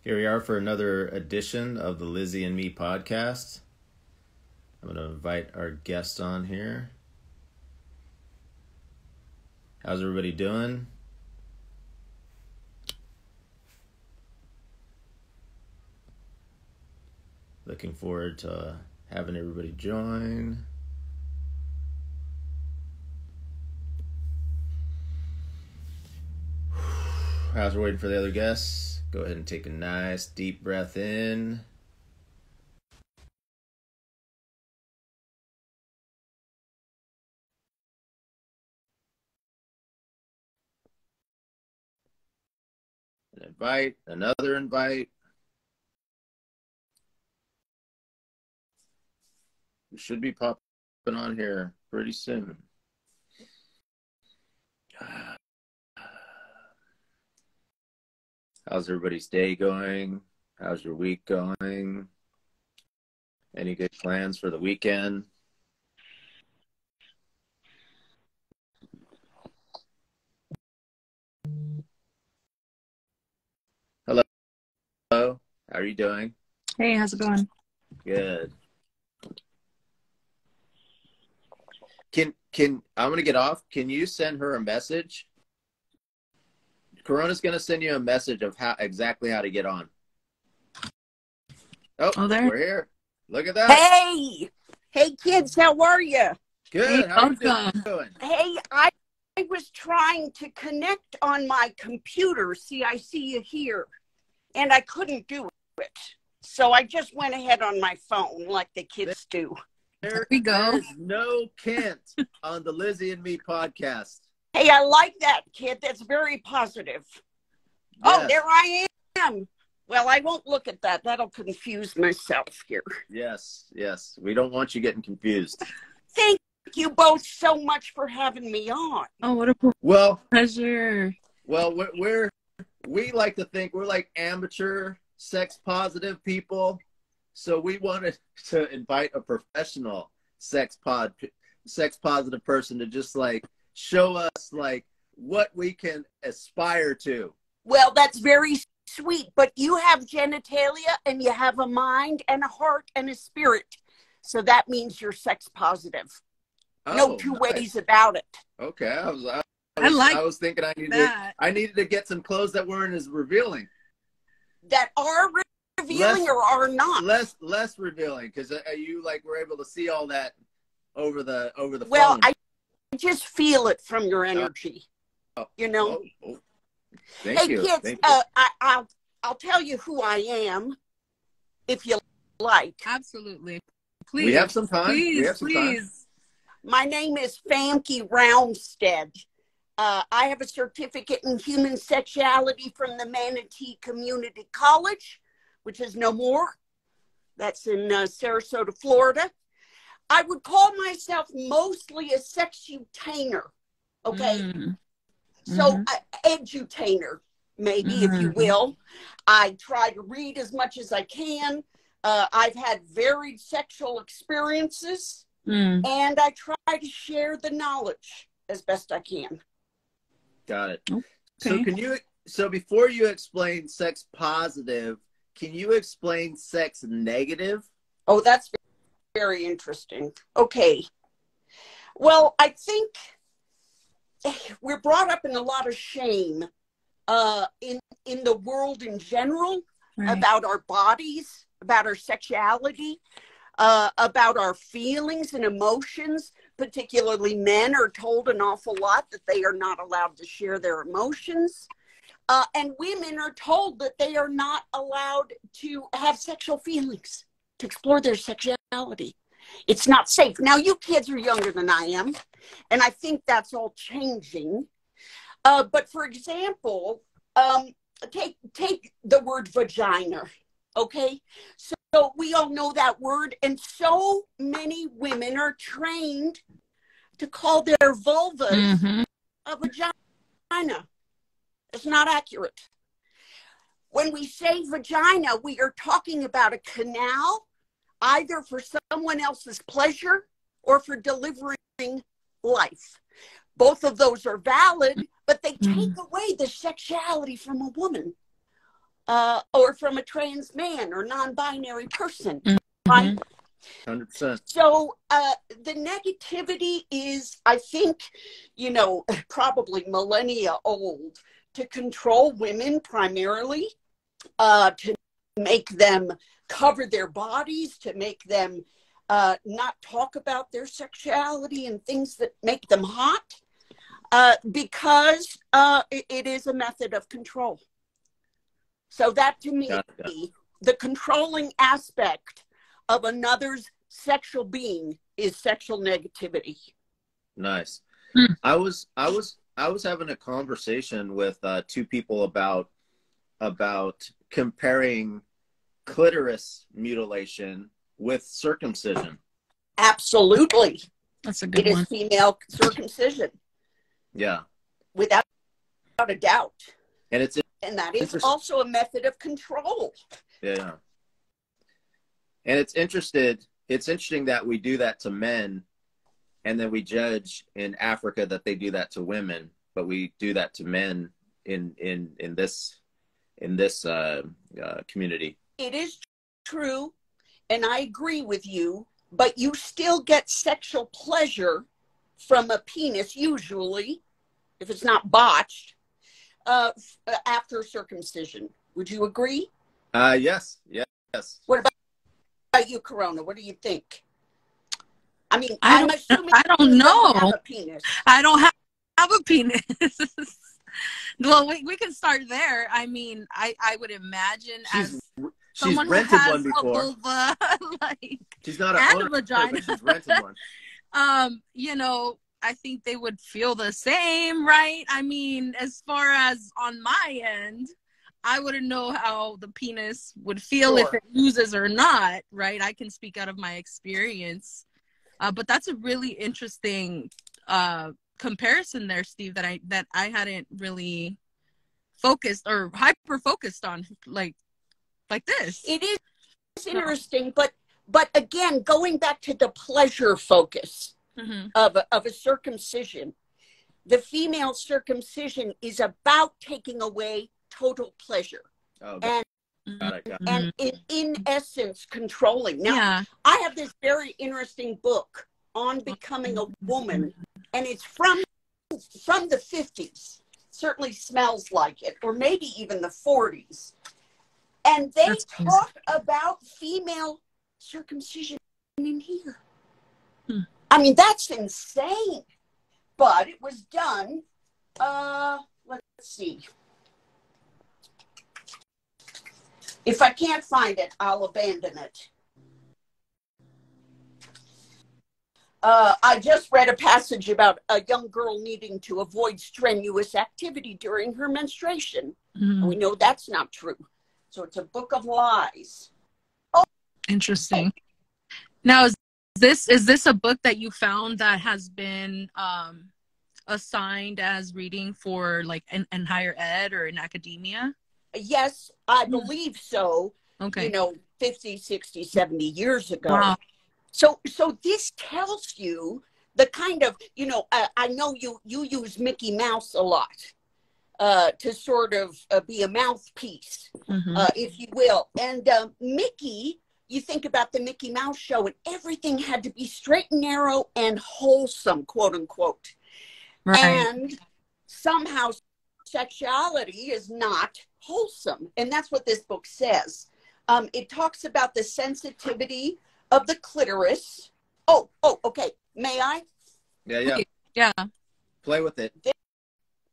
Here we are for another edition of the Lizzie and Me podcast. I'm going to invite our guest on here. How's everybody doing? Looking forward to having everybody join. As we're waiting for the other guests, go ahead and take a nice deep breath in. An invite, another invite. We should be popping on here pretty soon. How's everybody's day going? How's your week going? Any good plans for the weekend? Hello. How are you doing? Hey, how's it going? Good. I'm gonna get off. Can you send her a message? Corona's gonna send you a message of exactly how to get on. Oh, there. We're here. Look at that. Hey kids, how are you? Good. Hey, How are you welcome. doing? Hey, I was trying to connect on my computer. See, I see you here, and I couldn't do it. So I just went ahead on my phone like the kids do. There we go. There's no Kent on the Lizzie and Me podcast. Hey, I like that, kid. That's very positive. Yes. Oh, there I am. Well, I won't look at that. That'll confuse myself here. Yes. We don't want you getting confused. Thank you both so much for having me on. Oh, what a pleasure. Well, we like to think we're like amateur sex positive people. So we wanted to invite a professional sex positive person to just like show us like what we can aspire to. Well, that's very sweet, but you have genitalia and you have a mind and a heart and a spirit. So that means you're sex positive. No two ways about it. Okay. I was thinking I needed to get some clothes that weren't as revealing. That are revealing or are not? Less revealing, because you like were able to see all that over the phone. Well, I just feel it from your energy. You know. Thank you. Kids, Thank you. I'll tell you who I am, if you like. Absolutely. Please. We have some time. Please. My name is Famke Roumstead. I have a certificate in human sexuality from the Manatee Community College, which is no more. That's in Sarasota, Florida. I would call myself mostly a sexutainer, okay? So, edutainer, maybe, if you will. I try to read as much as I can. I've had varied sexual experiences, and I try to share the knowledge as best I can. Got it. Okay. So before you explain sex positive, can you explain sex negative? Oh, that's very interesting. Okay. Well, I think we're brought up in a lot of shame in the world in general, right, about our bodies, about our sexuality, about our feelings and emotions. Particularly men are told an awful lot that they are not allowed to share their emotions. And women are told that they are not allowed to have sexual feelings, to explore their sexuality. It's not safe. Now, you kids are younger than I am, and I think that's all changing. But for example, take the word vagina, okay? So we all know that word, and so many women are trained to call their vulvas a vagina. It's not accurate. When we say vagina, we are talking about a canal, either for someone else's pleasure or for delivering life. Both of those are valid, but they take away the sexuality from a woman. or from a trans man or non-binary person, Mm-hmm. right? 100%. So the negativity is, I think, probably millennia old, to control women primarily, to make them cover their bodies, to make them not talk about their sexuality and things that make them hot, because it is a method of control. So that, to me, the controlling aspect of another's sexual being is sexual negativity. Nice. Hmm. I was having a conversation with two people about comparing clitoris mutilation with circumcision. Absolutely. That's a good one. It is female circumcision. Yeah. Without a doubt. And that is also a method of control. Yeah. And it's interesting that we do that to men, and then we judge in Africa that they do that to women, but we do that to men in this community. It is true, and I agree with you, but you still get sexual pleasure from a penis, usually, if it's not botched, after circumcision. Would you agree? Yes. What about you, Corona? What do you think? I mean, I'm assuming I don't know. Have a penis. I don't have a penis. Well, we can start there. I mean, I would imagine as someone who has one before. A vulva, like, she's not an owner, vagina. but she's rented one. I think they would feel the same, right? I mean, as far as on my end, I wouldn't know how the penis would feel if it loses or not, right? I can speak out of my experience. But that's a really interesting comparison there, Steve, that I hadn't really focused or hyper focused on like this. It is interesting, but again, going back to the pleasure focus of a circumcision, the female circumcision is about taking away total pleasure. And in essence, controlling. Now, I have this very interesting book on becoming a woman, and it's from the 50s. Certainly smells like it, or maybe even the 40s. And they talk about female circumcision in here. I mean, that's insane. But it was done, let's see. If I can't find it, I'll abandon it. I just read a passage about a young girl needing to avoid strenuous activity during her menstruation. And we know that's not true. So it's a book of lies. Oh, interesting. Now, is this a book that you found that has been assigned as reading for like in higher ed or in academia? Yes, I believe so. Okay. 50, 60, 70 years ago. Wow. So this tells you the kind of, I know you use Mickey Mouse a lot to sort of be a mouthpiece, if you will. And Mickey, you think about the Mickey Mouse show, and everything had to be straight and narrow and wholesome, quote unquote. Right. And somehow sexuality is not wholesome. And that's what this book says. It talks about the sensitivity of the clitoris. Oh, okay. May I? Yeah. Play with it.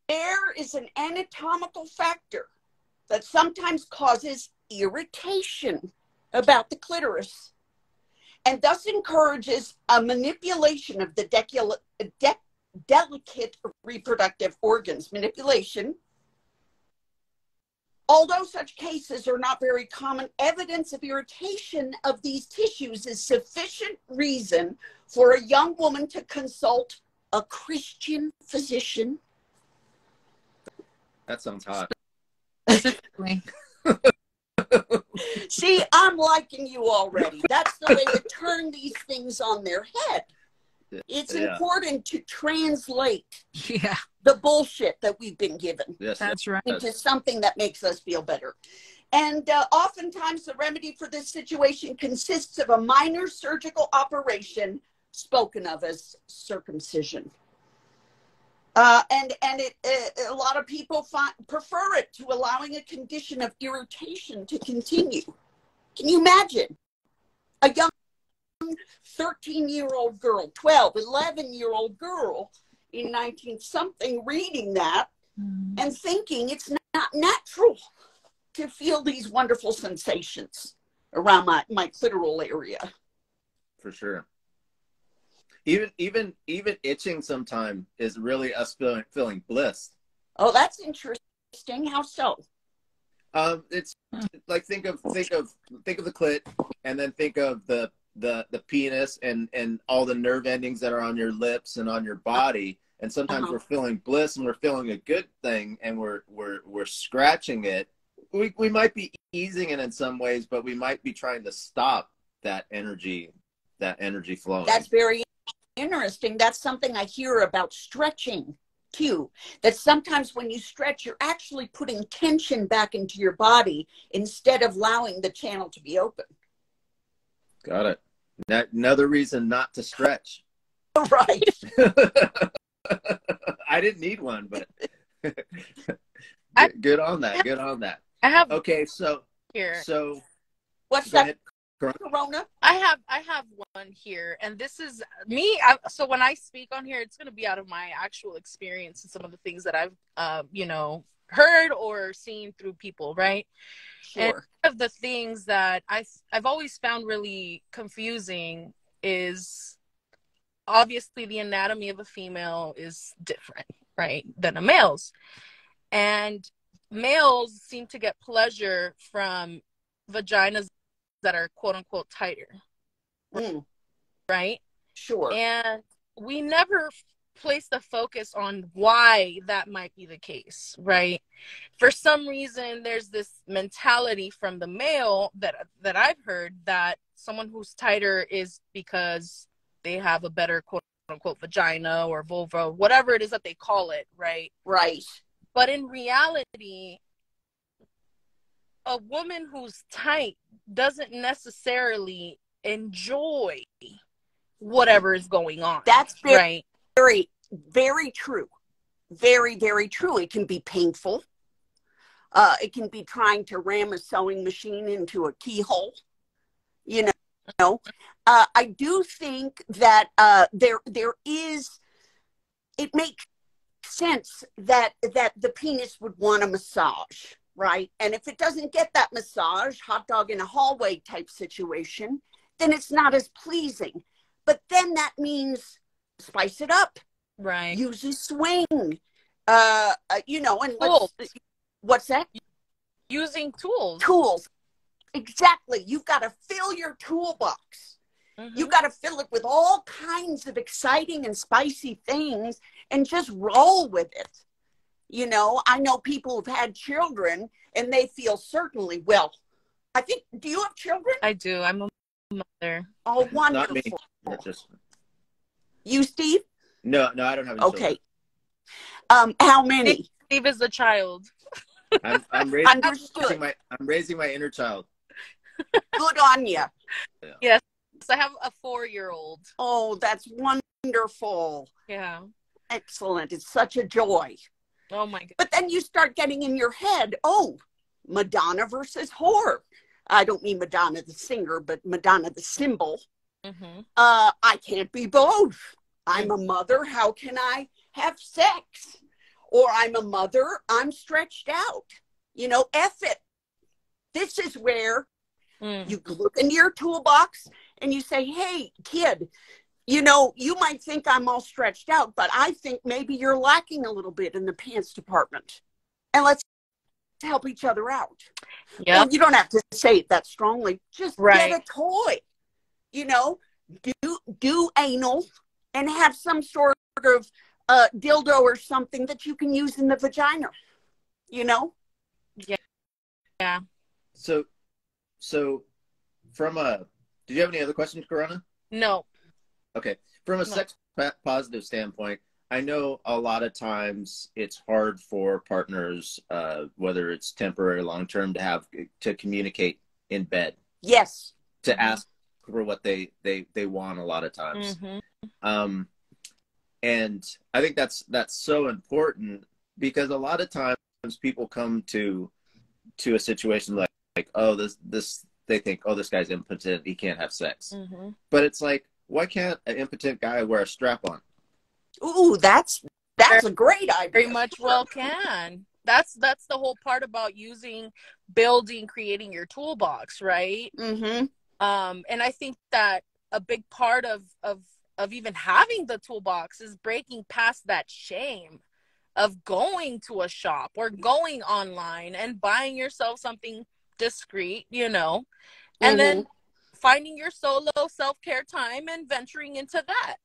There is an anatomical factor that sometimes causes irritation about the clitoris, and thus encourages a manipulation of the delicate reproductive organs. Manipulation. Although such cases are not very common, evidence of irritation of these tissues is sufficient reason for a young woman to consult a Christian physician. That sounds hot. Specifically. See, I'm liking you already. That's the way to turn these things on their head. It's important to translate the bullshit that we've been given. Yes, that's right. Into something that makes us feel better. And oftentimes the remedy for this situation consists of a minor surgical operation spoken of as circumcision. And a lot of people prefer it to allowing a condition of irritation to continue. Can you imagine a young 13-year-old girl, 12, 11-year-old girl in 19-something reading that and thinking it's not natural to feel these wonderful sensations around my clitoral area? For sure. Even itching sometime is really us feeling bliss. Oh, that's interesting. How so? It's like think of the clit, and then think of the penis and all the nerve endings that are on your lips and on your body. And sometimes we're feeling bliss and we're feeling a good thing, and we're scratching it. We might be easing it in some ways, but we might be trying to stop that energy flowing. That's very interesting. That's something I hear about stretching too. That sometimes when you stretch, you're actually putting tension back into your body instead of allowing the channel to be open. Got it. Another reason not to stretch. Right. I didn't need one, but good on that. Good on that. I have okay. So here. So what's go that? ahead. Corona. I have one here, and this is me. So when I speak on here, it's going to be out of my actual experience and some of the things that I've heard or seen through people, right? Sure. And one of the things that I've always found really confusing is obviously the anatomy of a female is different, right, than a male's. And males seem to get pleasure from vaginas that are quote unquote tighter. Right? Sure. And we never place the focus on why that might be the case, right? For some reason, there's this mentality from the male that I've heard that someone who's tighter is because they have a better quote unquote vagina or vulva, whatever it is that they call it, right? Right. But in reality, a woman who's tight doesn't necessarily enjoy whatever is going on. That's right. Very, very true. Very, very true. It can be painful. It can be trying to ram a sewing machine into a keyhole. You know, I do think that there is. It makes sense that the penis would want a massage, right? And if it doesn't get that massage, hot dog in a hallway type situation, then it's not as pleasing. But then that means spice it up, right? Use a swing, and what's that? Using tools. Tools, exactly. You've got to fill your toolbox. You've got to fill it with all kinds of exciting and spicy things and just roll with it. You know, I know people who've had children and they feel certainly, well, I think, do you have children? I do. I'm a mother. Oh, wonderful. Not me. You, Steve? No, I don't have any children. Okay. How many? Steve is a child. I'm raising my inner child. Good on you. Yeah. Yes. I have a 4-year-old. Oh, that's wonderful. Yeah. Excellent. It's such a joy. Oh my God. But then you start getting in your head, oh, Madonna versus whore. I don't mean Madonna the singer, but Madonna the symbol. I can't be both. I'm a mother. How can I have sex? Or I'm a mother. I'm stretched out. You know, F it. This is where you look into your toolbox and you say, hey, kid, you know, you might think I'm all stretched out, but I think maybe you're lacking a little bit in the pants department. And let's help each other out. Yeah. Well, you don't have to say it that strongly. Just get a toy. You know, do anal and have some sort of dildo or something that you can use in the vagina. You know? Yeah. Yeah. So from did you have any other questions, Corona? No. Okay. From a sex positive standpoint, I know a lot of times it's hard for partners, whether it's temporary or long term, to communicate in bed. Yes. To ask for what they want a lot of times. And I think that's so important, because a lot of times people come to a situation like oh, this they think, oh, this guy's impotent, he can't have sex. But it's like, why can't an impotent guy wear a strap on? Ooh, that's a great idea. Very much well can. That's the whole part about creating your toolbox, right? And I think that a big part of even having the toolbox is breaking past that shame of going to a shop or going online and buying yourself something discreet, and then finding your solo self-care time and venturing into that.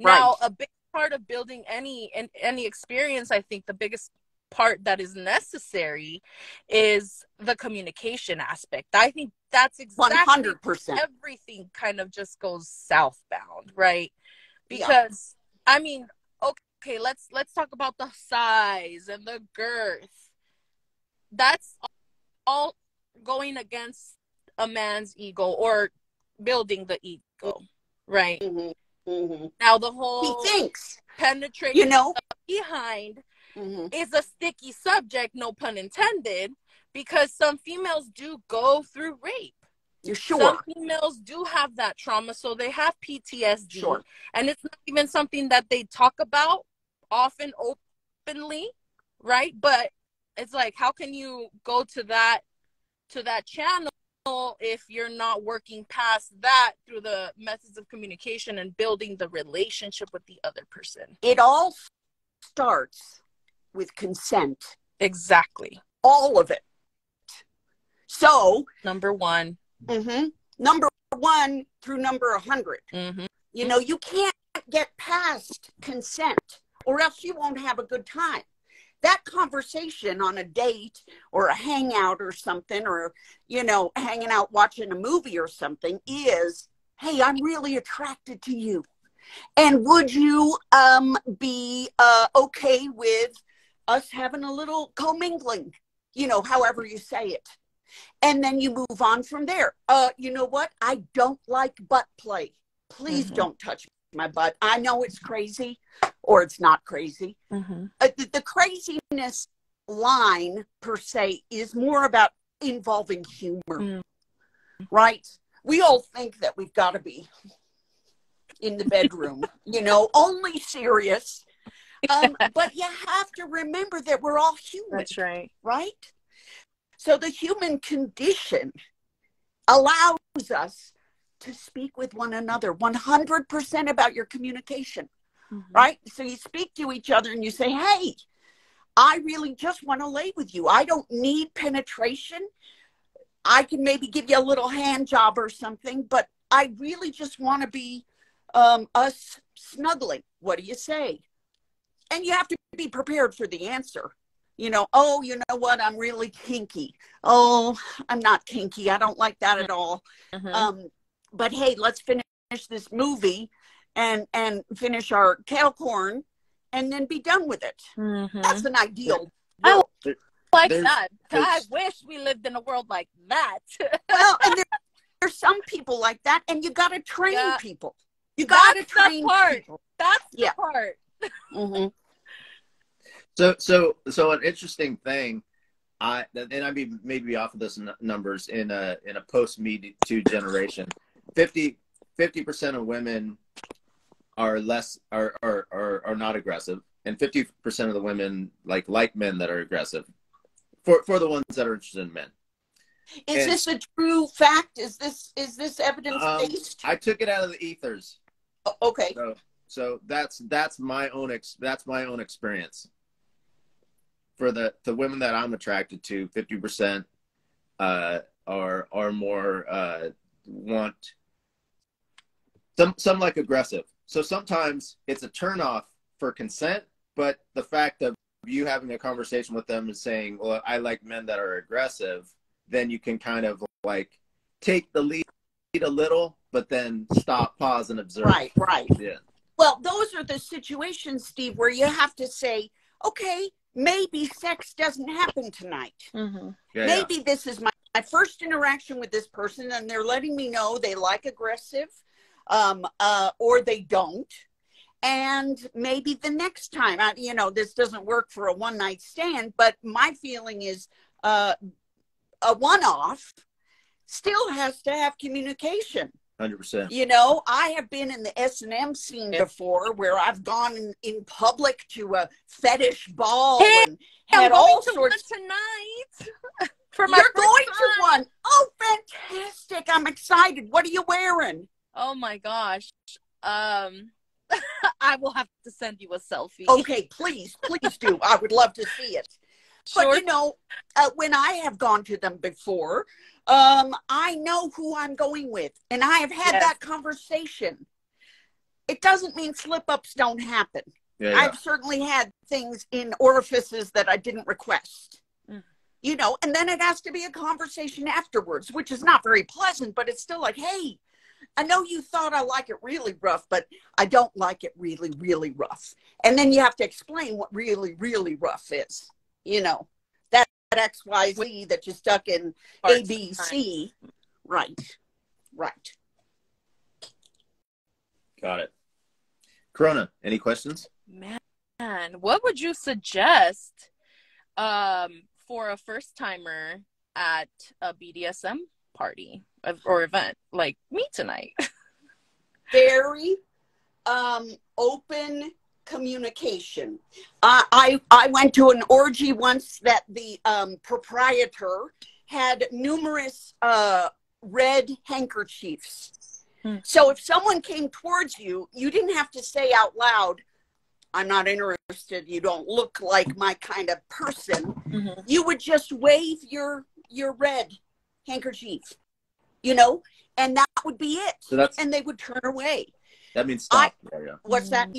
Now, a big part of building any experience, I think the biggest part that is necessary is the communication aspect. I think that's exactly 100%. Everything kind of just goes southbound, right? Because I mean, okay, let's talk about the size and the girth. That's all going against a man's ego or building the ego, right? Now the whole he thinks penetrating behind is a sticky subject, no pun intended, because some females do go through rape. You're sure? Some females do have that trauma, so they have PTSD. Sure. And it's not even something that they talk about often openly, right? But it's like, how can you go to that channel if you're not working past that through the methods of communication and building the relationship with the other person? It all starts with consent. Exactly. All of it. So number one through number 100. You can't get past consent, or else you won't have a good time. That conversation on a date or a hangout or something, or, hanging out watching a movie or something is, hey, I'm really attracted to you. And would you be okay with us having a little commingling, however you say it. And then you move on from there. You know what? I don't like butt play. Please don't touch my butt. I know it's crazy, or it's not crazy. The craziness line, per se, is more about involving humor, right? We all think that we've got to be in the bedroom, only serious. But you have to remember that we're all human. That's right. Right? So the human condition allows us to speak with one another 100% about your communication, right? So you speak to each other and you say, hey, I really just want to lay with you. I don't need penetration. I can maybe give you a little hand job or something, but I really just want to be us snuggling. What do you say? And you have to be prepared for the answer. Oh, you know what? I'm really kinky. Oh, I'm not kinky. I don't like that at all. But hey, let's finish this movie and finish our kettle corn and then be done with it. That's an ideal world. I like that. I wish we lived in a world like that. Well, and there's some people like that, and you got to train people. You got to train people. That's the part. So an interesting thing, I maybe off of those numbers in a post Me Too generation, 50% of women are not aggressive, and 50% of the women like men that are aggressive, for the ones that are interested in men. Is this a true fact? Is this evidence based? I took it out of the ethers. Okay. So that's my own experience. For the women that I'm attracted to, 50% are more want some like aggressive. So sometimes it's a turnoff for consent, but the fact of you having a conversation with them and saying, well, I like men that are aggressive, then you can kind of like take the lead a little, but then stop, pause, and observe. Right. Yeah. Well, those are the situations, Steve, where you have to say, okay, maybe sex doesn't happen tonight. Mm-hmm. Maybe this is my first interaction with this person, and they're letting me know they like aggressive, or they don't. And maybe the next time, this doesn't work for a one-night stand, but my feeling is a one-off still has to have communication. 100%. I have been in the S&M scene before, where I've gone in public to a fetish ball and had all sorts. Tonight. You're going to one. Oh, fantastic. I'm excited. What are you wearing? Oh my gosh. I will have to send you a selfie. Okay, please do. I would love to see it. Sure. But when I have gone to them before, I know who I'm going with, and I have had that conversation. It doesn't mean slip-ups don't happen. I've certainly had things in orifices that I didn't request. And then it has to be a conversation afterwards, which is not very pleasant, but it's still like, hey, I know you thought I like it really rough, but I don't like it really, really rough. And then you have to explain what really, really rough is. That XYZ that you stuck in ABC. Right. Got it. Corona, any questions? Man, what would you suggest for a first timer at a BDSM party or event like me tonight? Very open communication. I went to an orgy once that the proprietor had numerous red handkerchiefs. So if someone came towards you, you didn't have to say out loud, I'm not interested, you don't look like my kind of person. You would just wave your red handkerchief, and that would be it. So and they would turn away. That means stop. What's that?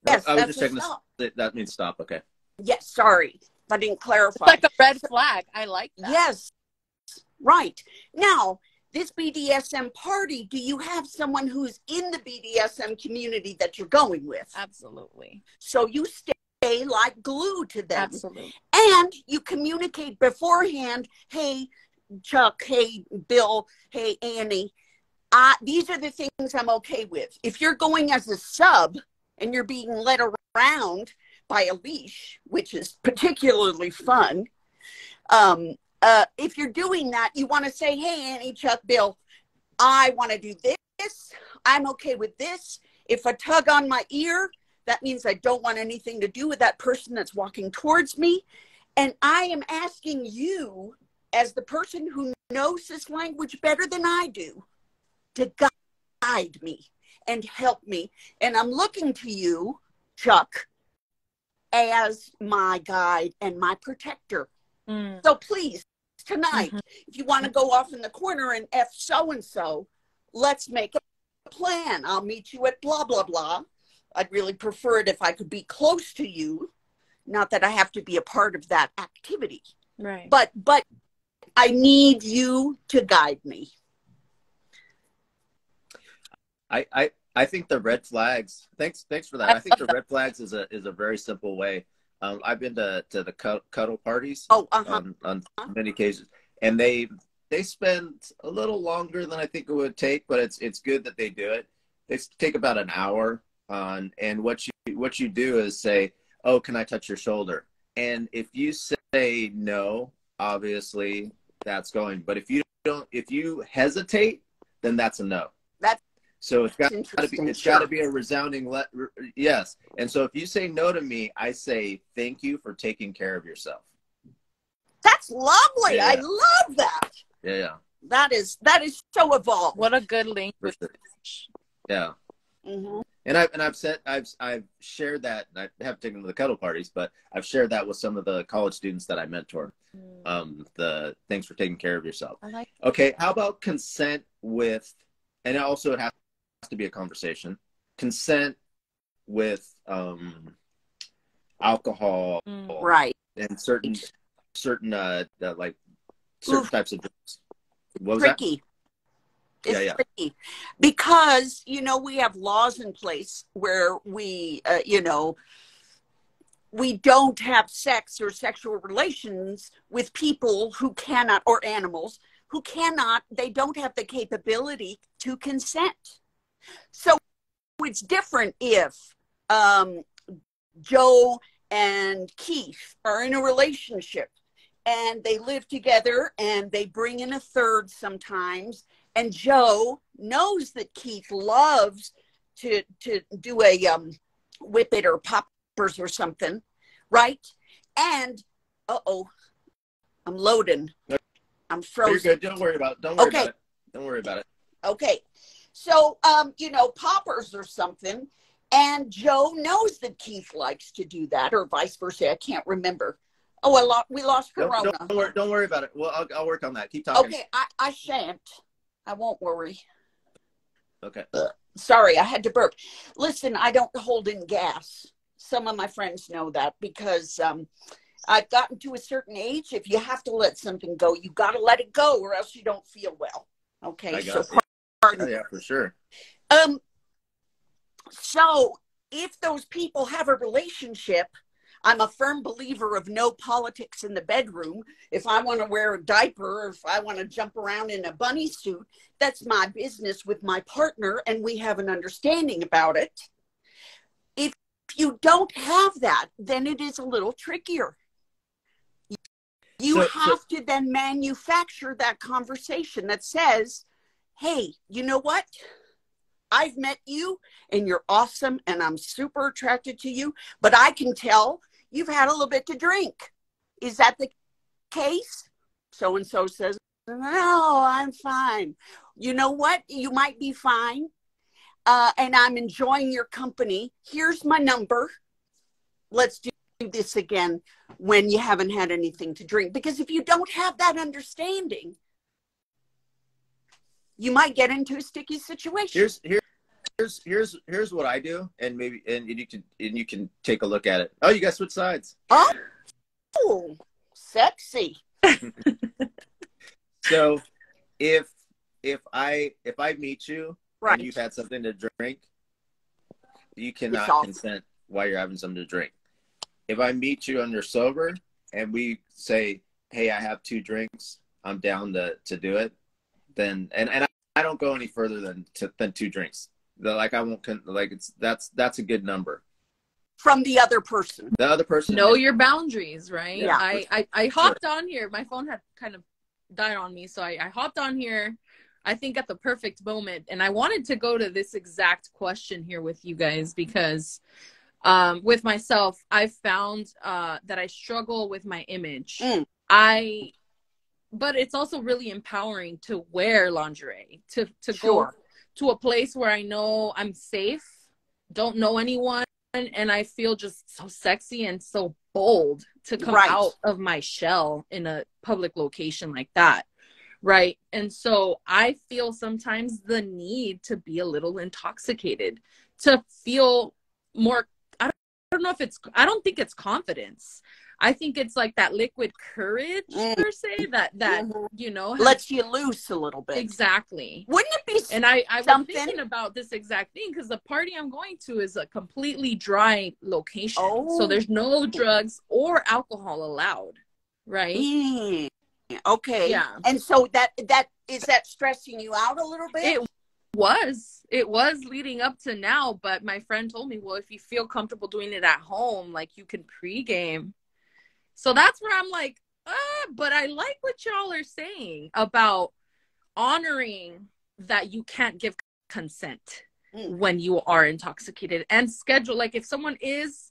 Yes, I was just checking stop. That means stop. Okay. Yes, sorry, if I didn't clarify. It's like a red flag. I like that. Yes, right. Now, this BDSM party, do you have someone who's in the BDSM community that you're going with? Absolutely. So you stay like glue to them. Absolutely. And you communicate beforehand, hey, Chuck, hey, Bill, hey, Annie, these are the things I'm okay with. If you're going as a sub and you're being led around by a leash, which is particularly fun, if you're doing that, you want to say, hey, Annie, Chuck, Bill, I want to do this. I'm okay with this. If a tug on my ear, that means I don't want anything to do with that person that's walking towards me. And I am asking you, as the person who knows this language better than I do, to guide me and help me. And I'm looking to you, Chuck, as my guide and my protector. So please, tonight, if you want to go off in the corner and F so-and-so, let's make a plan. I'll meet you at blah, blah, blah. I'd really prefer it if I could be close to you. Not that I have to be a part of that activity. Right. But I need you to guide me. I think the red flags. Thanks for that. I think the red flags is a very simple way. I've been to the cuddle parties on many occasions, and they spend a little longer than I think it would take, but it's good that they do it. They take about an hour and what you do is say, oh, can I touch your shoulder? And if you say no, obviously that's going. But if you hesitate, then that's a no. So it's got to be a resounding yes. And so if you say no to me, I say thank you for taking care of yourself. That's lovely. Yeah. I love that. Yeah. That is so evolved. What a good language. Sure. Yeah. And I've shared that. I haven't taken them to the cuddle parties, but I've shared that with some of the college students that I mentor. The thanks for taking care of yourself. Okay. How about consent with, and also it has to be a conversation. Consent with alcohol, right? And certain like certain types of drugs. What was tricky. It's Yeah. tricky because, you know, we have laws in place where we, you know, we don't have sex or sexual relations with people who cannot, or animals who cannot, they don't have the capability to consent. So it's different if Joe and Keith are in a relationship and they live together and they bring in a third sometimes, and Joe knows that Keith loves to do a whip it or poppers or something, right? And I'm loading. I'm frozen. You're good. Don't worry about it. Don't worry about it. Okay. So you know, poppers or something, and Joe knows that Keith likes to do that, or vice versa. I can't remember. Oh, we lost Corona. Don't worry about it. Well, I'll work on that. Keep talking. Okay, I shan't. I won't worry. Okay. Sorry, I had to burp. Listen, I don't hold in gas. Some of my friends know that because I've gotten to a certain age. If you have to let something go, you got to let it go, or else you don't feel well. Okay, so pardon. Yeah, for sure. So if those people have a relationship, I'm a firm believer of no politics in the bedroom. If I want to wear a diaper or if I want to jump around in a bunny suit, that's my business with my partner, and we have an understanding about it. If you don't have that, then it is a little trickier. You have to then manufacture that conversation that says, hey, you know what? I've met you and you're awesome and I'm super attracted to you, but I can tell you've had a little bit to drink. Is that the case? So-and-so says, no, I'm fine. You know what? You might be fine. And I'm enjoying your company. Here's my number. Let's do this again when you haven't had anything to drink. Because if you don't have that understanding, you might get into a sticky situation. Here's what I do, and you can take a look at it. Oh, you guys switch sides. Oh, sexy. So if I meet you and you've had something to drink, you cannot consent while you're having something to drink. If I meet you and you're sober and we say, hey, I have 2 drinks, I'm down to do it, then and I don't go any further than 2 drinks. Like I won't that's a good number from the other person. The other person know your boundaries, right? Yeah. I hopped on here. My phone had kind of died on me, so I hopped on here, I think at the perfect moment, and I wanted to go to this exact question here with you guys because with myself, I've found that I struggle with my image. But it's also really empowering to wear lingerie, to go to a place where I know I'm safe, don't know anyone, and I feel just so sexy and so bold to come out of my shell in a public location like that. Right. And so I feel sometimes the need to be a little intoxicated, to feel more, I don't think it's confidence. I think it's like that liquid courage per se that you know lets you loose a little bit. Exactly. Wouldn't it be? And I was thinking about this exact thing because the party I'm going to is a completely dry location, so there's no drugs or alcohol allowed. Right. Okay. Yeah. And so that is that stressing you out a little bit? It was leading up to now, but my friend told me, well, if you feel comfortable doing it at home, like you can pregame. So that's where I'm like, but I like what y'all are saying about honoring that you can't give consent when you are intoxicated, and schedule. Like if someone is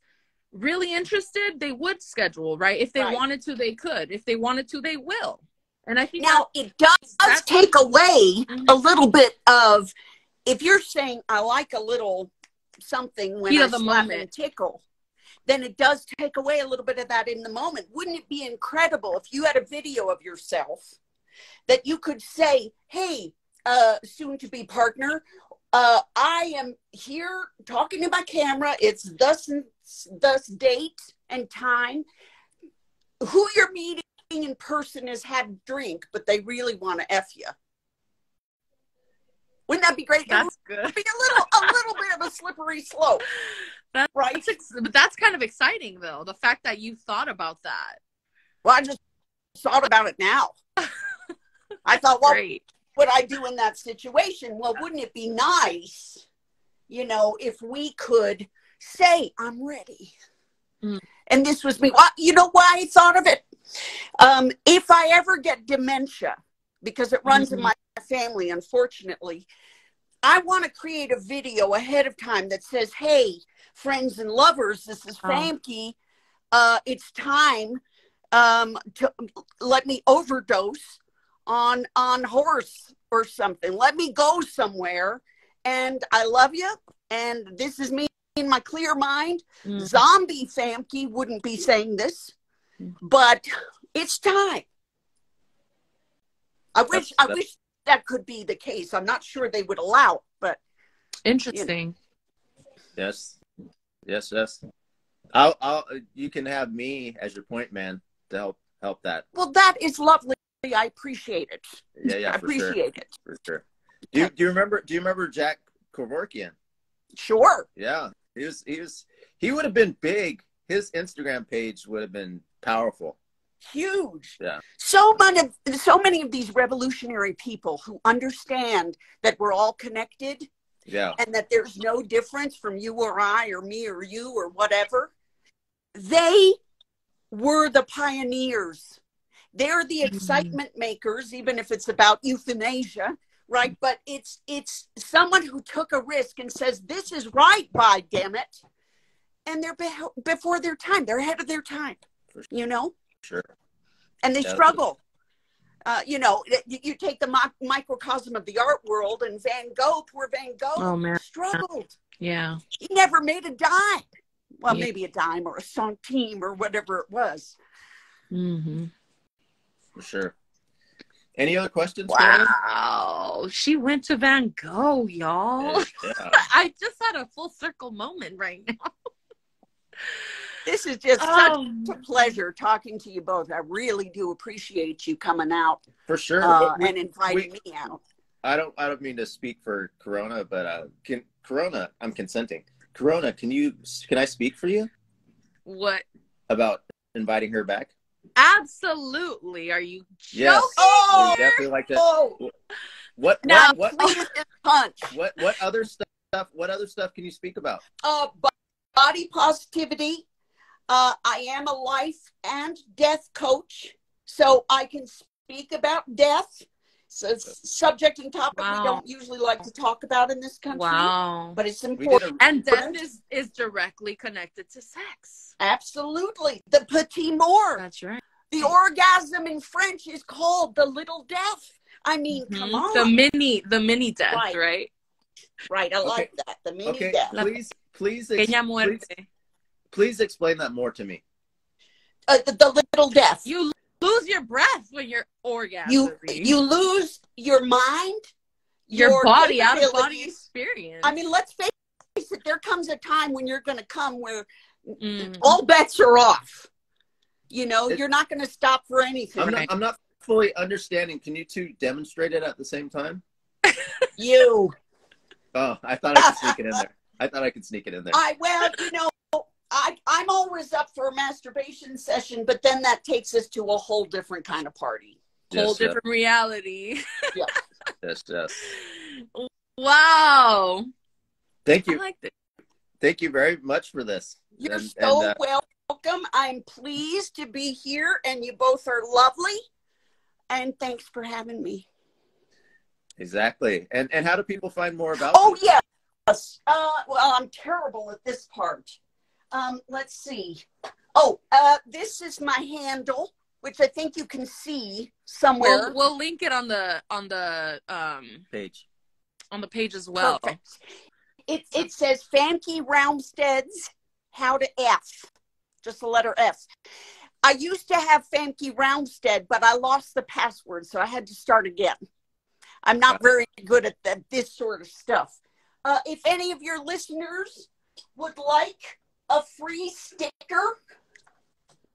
really interested, they would schedule, right? If they wanted to, they could. If they wanted to, they will. And I think now it does take away a little bit of, if you're saying I like a little something when I slap and tickle, then it does take away a little bit of that in the moment. Wouldn't it be incredible if you had a video of yourself that you could say, hey, soon to be partner, I am here talking to my camera. It's thus date and time. Who you're meeting in person has had a drink, but they really want to F you. Wouldn't that be great? That's good. It would be a little bit of a slippery slope. Right? But that's kind of exciting, though. The fact that you thought about that. Well, I just thought about it now. I thought, what would I do in that situation? Well, wouldn't it be nice, you know, if we could say, I'm ready. Mm. And this was me. Well, you know why I thought of it? If I ever get dementia, because it runs in my family, unfortunately, I want to create a video ahead of time that says, hey, friends and lovers, this is Famke. It's time to let me overdose on horse or something. Let me go somewhere, and I love you, and this is me in my clear mind. Zombie Famke wouldn't be saying this, but it's time. I wish that could be the case. I'm not sure they would allow it, but interesting. You know. Yes. I'll you can have me as your point man to help that. Well, that is lovely. I appreciate it. Yeah, I appreciate it. For sure. Do you remember Jack Kevorkian? Sure. Yeah. He would have been big. His Instagram page would have been powerful. Huge. Yeah. So many of these revolutionary people who understand that we're all connected. Yeah. And that there's no difference from you or I or me or you or whatever. They were the pioneers. They're the excitement makers, even if it's about euthanasia, right? But it's someone who took a risk and says, this is right, by damn it. And they're before their time. They're ahead of their time, you know? Sure. And they struggle. You know, you take the microcosm of the art world, and Van Gogh, poor Van Gogh, struggled. Yeah. He never made a dime. Well, maybe a dime or a centime or whatever it was. Mm-hmm. For sure. Any other questions? Wow. She went to Van Gogh, y'all. Yeah. I just had a full circle moment right now. This is just such a pleasure talking to you both. I really do appreciate you coming out. For sure. And inviting me out. I don't mean to speak for Corona, but Corona, I'm consenting. Corona, can I speak for you? What? About inviting her back? Absolutely. Are you joking? Yes. Oh, definitely like that. Oh. What Please punch. What other stuff can you speak about? Body positivity. I am a life and death coach, so I can speak about death. So subject and topic we don't usually like to talk about in this country. Wow. But it's important. And death is directly connected to sex. Absolutely. The petit mort. That's right. The orgasm in French is called the little death. I mean, come on. The mini death, right? Right. I like that. The mini death. Please explain that more to me. The little death. You lose your breath when you're orgasming. You lose your mind, your body, out of body experience. I mean, let's face it. There comes a time when you're going to come where all bets are off. You know, you're not going to stop for anything. I'm not fully understanding. Can you two demonstrate it at the same time? You. Oh, I thought I could sneak it in there. Well, you know, I'm always up for a masturbation session, but then that takes us to a whole different kind of party. Whole different reality. Yeah. Yes. Wow. Thank you. I like it. Thank you very much for this. You're so welcome. I'm pleased to be here, and you both are lovely. And thanks for having me. Exactly. And how do people find more about you? Yes. Well, I'm terrible at this part. Let's see. This is my handle, which I think you can see somewhere. We'll link it on the page. On the page as well. Perfect. It says Famke Roumstead's How to F. Just the letter F. I used to have Famke Roumstead, but I lost the password, so I had to start again. I'm not very good at this sort of stuff. If any of your listeners would like a free sticker,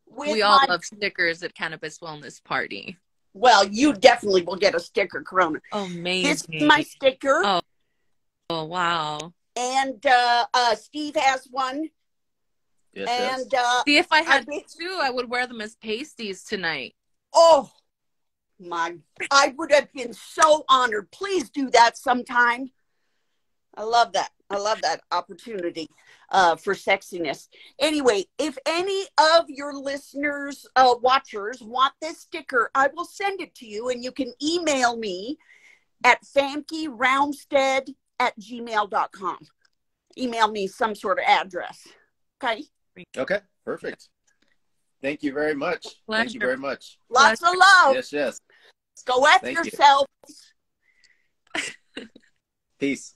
we all love stickers at Cannabis Wellness Party. Well, you definitely will get a sticker, Corona. Amazing. This is my sticker. Oh, wow. And Steve has one. Yes, And see, if I had two, I would wear them as pasties tonight. Oh my! I would have been so honored. Please do that sometime. I love that. I love that opportunity for sexiness. Anyway, if any of your listeners, watchers want this sticker, I will send it to you, and you can email me at famkeroumstead@gmail.com. Email me some sort of address. Okay. Okay. Perfect. Thank you very much. Pleasure. Thank you very much. Lots of love. Yes, yes. Go F yourself. Peace.